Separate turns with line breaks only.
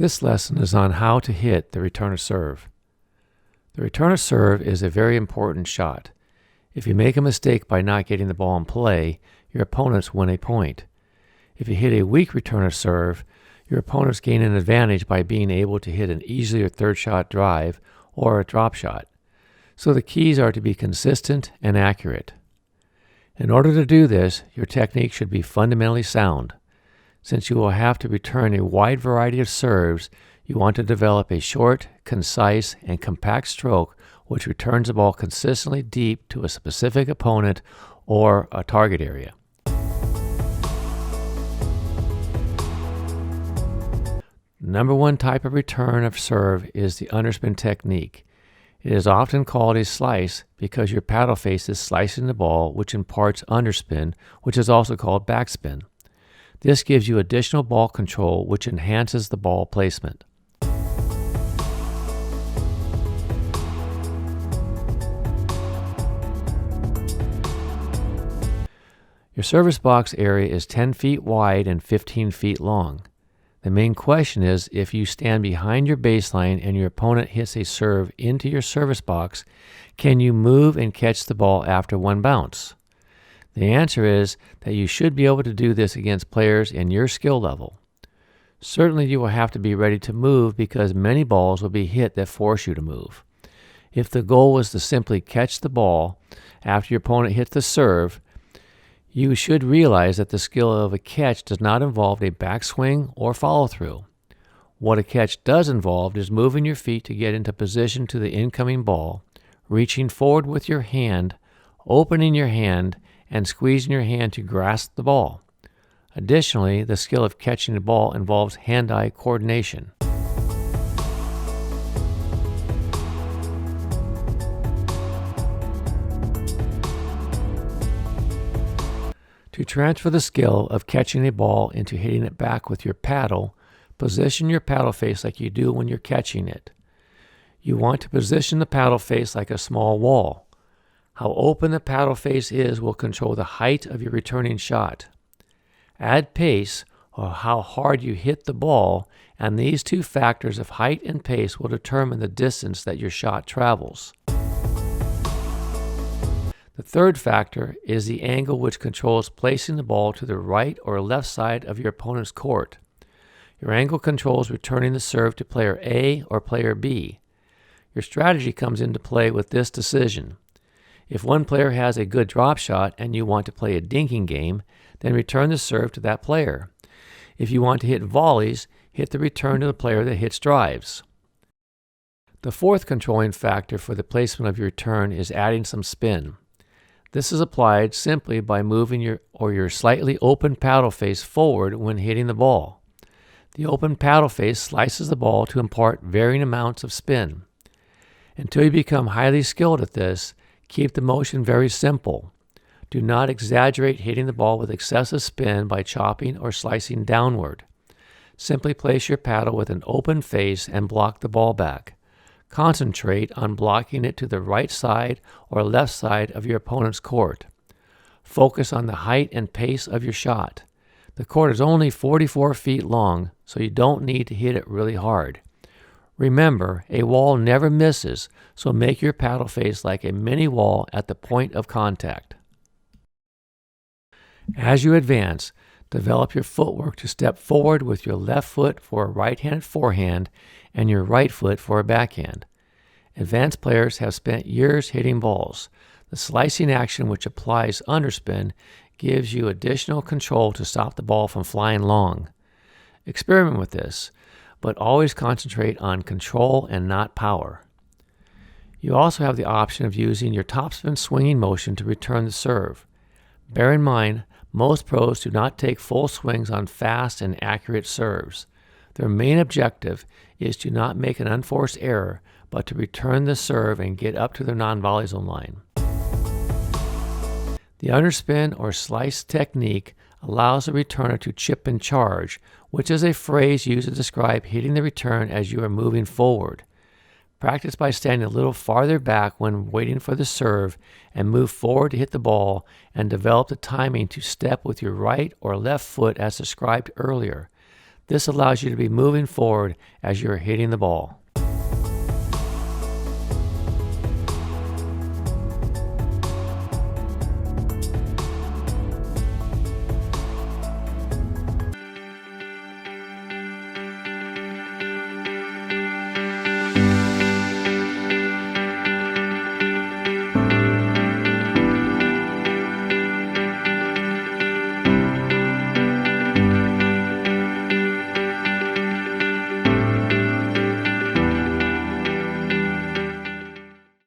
This lesson is on how to hit the return of serve. The return of serve is a very important shot. If you make a mistake by not getting the ball in play, your opponents win a point. If you hit a weak return of serve, your opponents gain an advantage by being able to hit an easier third shot drive or a drop shot. So the keys are to be consistent and accurate. In order to do this, your technique should be fundamentally sound. Since you will have to return a wide variety of serves, you want to develop a short, concise, and compact stroke which returns the ball consistently deep to a specific opponent or a target area. The number one type of return of serve is the underspin technique. It is often called a slice because your paddle face is slicing the ball, which imparts underspin, which is also called backspin. This gives you additional ball control, which enhances the ball placement. Your service box area is 10 feet wide and 15 feet long. The main question is, if you stand behind your baseline and your opponent hits a serve into your service box, can you move and catch the ball after one bounce? The answer is that you should be able to do this against players in your skill level. Certainly you will have to be ready to move because many balls will be hit that force you to move. If the goal was to simply catch the ball after your opponent hits the serve, you should realize that the skill of a catch does not involve a backswing or follow-through. What a catch does involve is moving your feet to get into position to the incoming ball, reaching forward with your hand, opening your hand, and squeezing your hand to grasp the ball. Additionally, the skill of catching the ball involves hand-eye coordination. To transfer the skill of catching a ball into hitting it back with your paddle, position your paddle face like you do when you're catching it. You want to position the paddle face like a small wall. How open the paddle face is will control the height of your returning shot. Add pace, or how hard you hit the ball, and these two factors of height and pace will determine the distance that your shot travels. The third factor is the angle, which controls placing the ball to the right or left side of your opponent's court. Your angle controls returning the serve to player A or player B. Your strategy comes into play with this decision. If one player has a good drop shot and you want to play a dinking game, then return the serve to that player. If you want to hit volleys, hit the return to the player that hits drives. The fourth controlling factor for the placement of your return is adding some spin. This is applied simply by moving your slightly open paddle face forward when hitting the ball. The open paddle face slices the ball to impart varying amounts of spin. Until you become highly skilled at this, keep the motion very simple. Do not exaggerate hitting the ball with excessive spin by chopping or slicing downward. Simply place your paddle with an open face and block the ball back. Concentrate on blocking it to the right side or left side of your opponent's court. Focus on the height and pace of your shot. The court is only 44 feet long, so you don't need to hit it really hard. Remember, a wall never misses, so make your paddle face like a mini wall at the point of contact. As you advance, develop your footwork to step forward with your left foot for a right-handed forehand and your right foot for a backhand. Advanced players have spent years hitting balls. The slicing action, which applies underspin, gives you additional control to stop the ball from flying long. Experiment with this, but always concentrate on control and not power. You also have the option of using your topspin swinging motion to return the serve. Bear in mind, most pros do not take full swings on fast and accurate serves. Their main objective is to not make an unforced error, but to return the serve and get up to their non-volley zone line. The underspin or slice technique allows the returner to chip and charge, which is a phrase used to describe hitting the return as you are moving forward. Practice by standing a little farther back when waiting for the serve and move forward to hit the ball, and develop the timing to step with your right or left foot as described earlier. This allows you to be moving forward as you are hitting the ball.